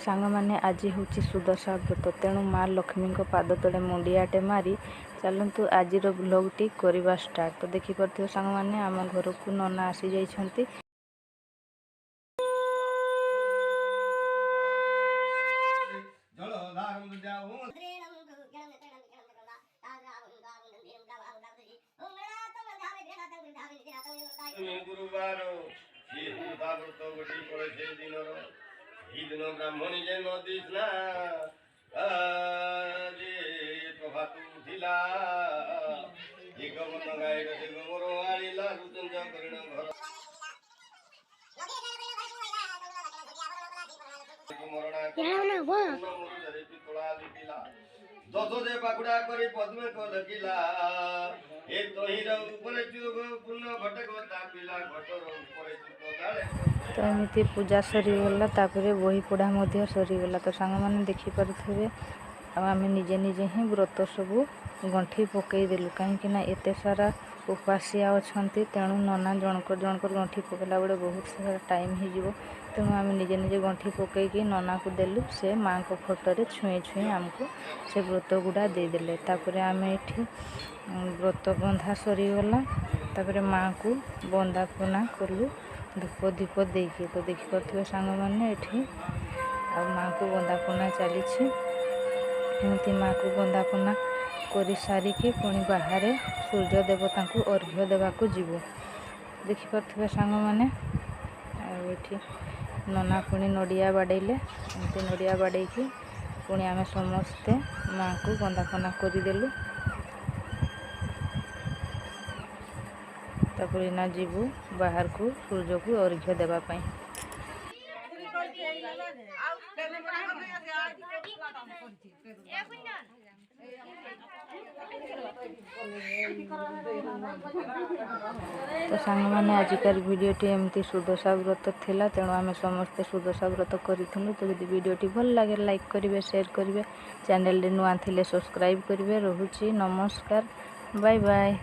सांग मैंने आज हूँ सुदशा व्रत तेणु माँ लक्ष्मी पाद तले मुंडियाटे मारी चलतु आज ब्लॉग टी करवा स्टार्ट। तो देखिपे सांग मैंने आम घर को नना आसी जाइछंती। गुरुवार ब्राह्मणी जे नदी प्रभात उठिला दिगमत गाईर दिगमर आनिला रुचंज करिण घर दस जे पाकुड़ा करी पद्मे को लगिला ए तोहिर ऊपर चुग पूर्ण घटक तापिला घटर ऊपर चुग गाले। तो एमती पूजा सरीगला बही पढ़ा सरीगला। तो सांग मैंने देखिपे आम निजे निजे ही व्रत सबू गंठी पकईदेलु कहीं एत सारा उपासिया अच्छा तेणु नना जनकर जनकर गंठी पकड़ा बेले बहुत सारा टाइम हो तेणु आम निजे निजे गंठी पकईकी नना को देलु से माँ को फोटो छुई छुई आमको से व्रत गुड़ा देदेले। आम ये व्रत बंधा सरीगला माँ को बंदापना कलु धूप दीप देकी। तो देखिपे सांग मैंने ये माँ को बंदापना चली एमती माँ को बंदापना कर सारिकी पुणी बाहर सूर्य देवता को अर्घ्य देवाक जीवु। देखिपे सांग मैंने ये नना पुणी नड़िया बाड़ेले एमती नड़िया बाड़ेकी पुणी आम समस्ते माँ को बंदापना करदेलु। ना जीवु बाहर को सूर्य को अर्घ्य देवाई। तो सांग मैंने आजिकार वीडियोटी एमती सुदशा व्रत थिला तेणु आम समस्ते सुदशा व्रत करूँ। तो यदि वीडियोटी भल लगे लाइक करेंगे शेयर करेंगे चैनल नुआ थिले सब्सक्राइब करेंगे। रोहुची नमस्कार बाय बाय।